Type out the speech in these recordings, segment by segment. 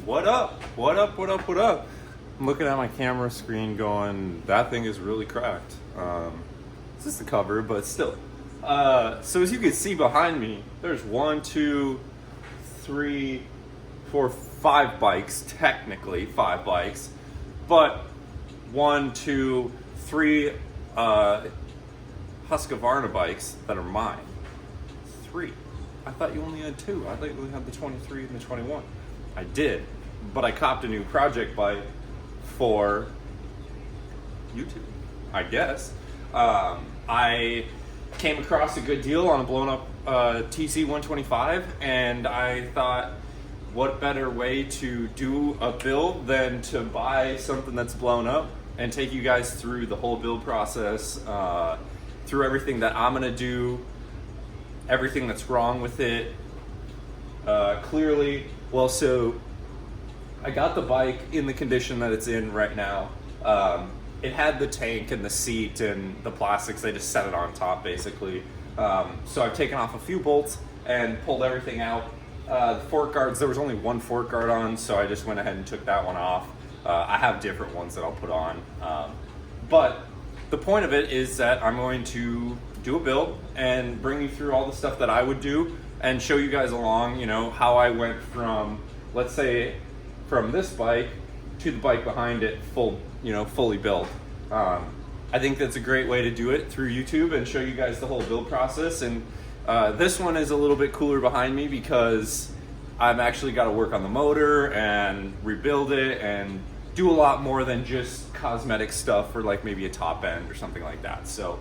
What up? What up? What up? What up? I'm looking at my camera screen going, that thing is really cracked. It's just the cover, but still. So as you can see behind me, there's 1, 2, 3, 4, 5 bikes, technically 5 bikes, but 1, 2, 3 Husqvarna bikes that are mine. 3. I thought you only had 2. I thought you only had the 23 and the 21. I did, but I copped a new project bike for YouTube, I guess. I came across a good deal on a blown up TC 125, and I thought, what better way to do a build than to buy something that's blown up and take you guys through the whole build process, through everything that I'm gonna do, everything that's wrong with it. Clearly, well, so I got the bike in the condition that it's in right now. It had the tank and the seat and the plastics. They just set it on top, basically. So I've taken off a few bolts and pulled everything out. The fork guards, there was only one fork guard on, so I just went ahead and took that one off. I have different ones that I'll put on. But the point of it is that I'm going to do a build and bring you through all the stuff that I would do and show you guys along, how I went from, let's say, from this bike to the bike behind it fully built. I think that's a great way to do it through YouTube and show you guys the whole build process. And this one is a little bit cooler behind me because I've actually got to work on the motor and rebuild it and do a lot more than just cosmetic stuff for like maybe a top end or something like that. So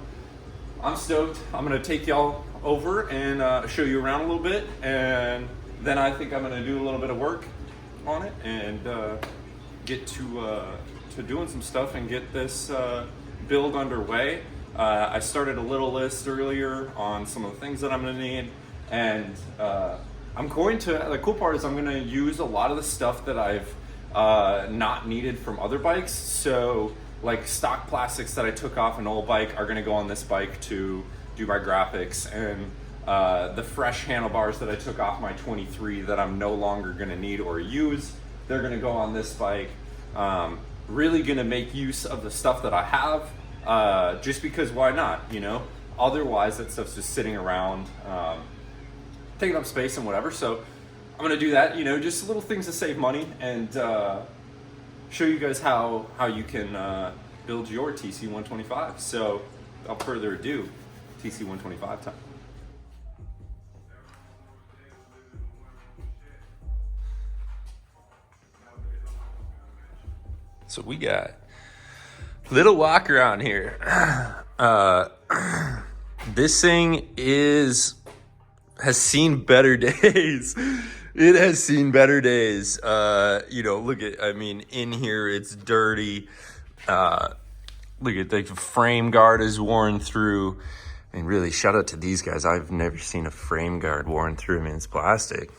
I'm stoked. I'm gonna take y'all over and show you around a little bit, and then I think I'm gonna do a little bit of work on it and get to doing some stuff and get this build underway. I started a little list earlier on some of the things that I'm gonna need, and the cool part is I'm gonna use a lot of the stuff that I've not needed from other bikes. So like stock plastics that I took off an old bike are gonna go on this bike to do my graphics, and the fresh handlebars that I took off my 23 that I'm no longer gonna need or use, they're gonna go on this bike. Really gonna make use of the stuff that I have, just because why not, Otherwise that stuff's just sitting around, taking up space and whatever. So I'm gonna do that, just little things to save money and show you guys how you can build your TC 125. So without further ado, TC 125 time. So we got little walk around here. This thing has seen better days. It has seen better days. Look at, in here it's dirty. Look at the frame guard is worn through. Really, shout out to these guys. I've never seen a frame guard worn through. It's plastic.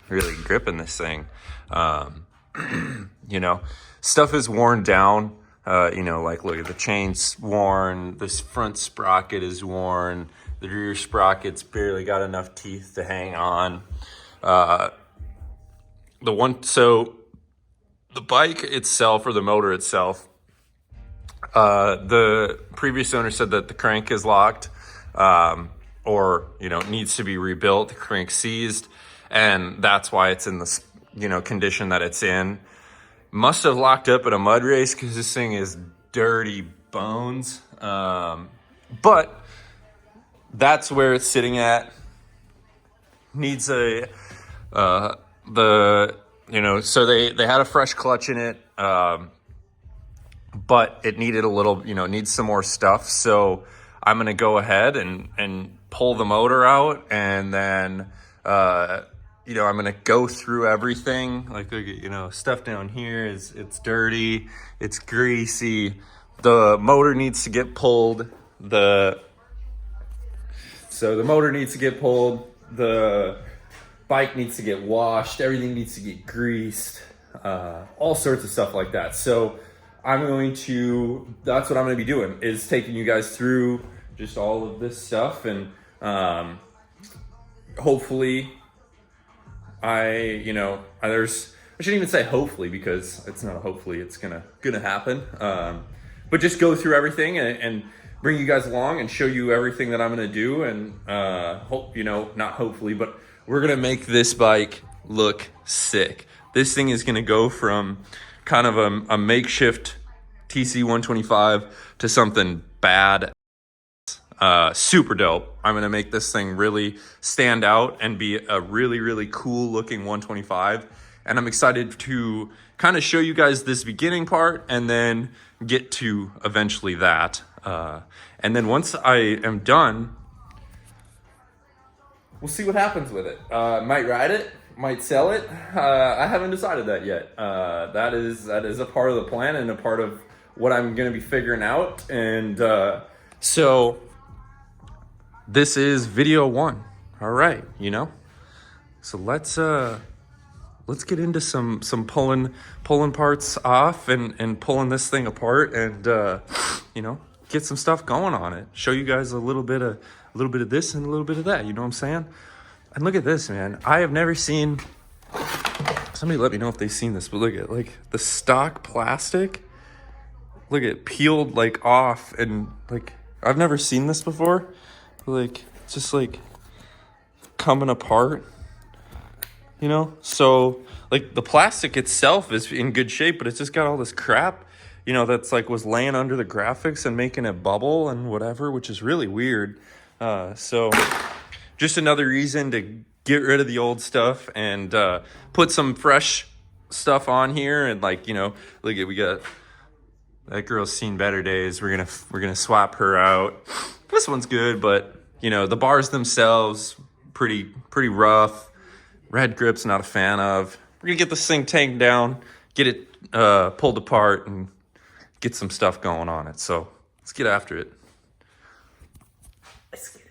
Really gripping this thing. Stuff is worn down. Look at the chain's worn. This front sprocket is worn. The rear sprocket's barely got enough teeth to hang on. The bike itself, or the motor itself, the previous owner said that the crank is locked, or needs to be rebuilt. The crank seized, and that's why it's in this condition that it's in. Must have locked up at a mud race because this thing is dirty bones. But that's where it's sitting at. Needs so they had a fresh clutch in it, but it needed a little, needs some more stuff. So I'm going to go ahead and pull the motor out, and then, I'm going to go through everything. Like, look at, stuff down here it's dirty, it's greasy. The motor needs to get pulled. So the motor needs to get pulled. The bike needs to get washed. Everything needs to get greased. All sorts of stuff like that. So that's what I'm going to be doing, is taking you guys through just all of this stuff. And hopefully there's I shouldn't even say hopefully, because it's not a hopefully, it's gonna happen. But just go through everything and bring you guys along and show you everything that I'm gonna do, and hope, you know, not hopefully, but we're gonna make this bike look sick. This thing is gonna go from kind of a makeshift TC 125 to something bad, super dope. I'm gonna make this thing really stand out and be a really, really cool looking 125. And I'm excited to kind of show you guys this beginning part and then get to eventually that. And then once I am done, we'll see what happens with it. Might ride it, might sell it. I haven't decided that yet. That is a part of the plan and a part of what I'm gonna be figuring out. And so this is video 1. All right, you know. So let's get into some pulling parts off and pulling this thing apart, and you know, get some stuff going on it. Show you guys a little bit of this and a little bit of that. You know what I'm saying? And look at this, man. I have never seen. Somebody let me know if they've seen this, but look at like the stock plastic. Look at peeled like off, and like I've never seen this before. Like it's just like coming apart. You know, so like the plastic itself is in good shape, but it's just got all this crap, you know, that's like was laying under the graphics and making it bubble and whatever, which is really weird. So just another reason to get rid of the old stuff and put some fresh stuff on here. And like, you know, look at, we got that girl's seen better days. We're gonna swap her out. This one's good, but you know, the bars themselves pretty rough. Red grip's not a fan of. We're gonna get this thing taken down, get it pulled apart, and get some stuff going on it. So let's get after it. Let's get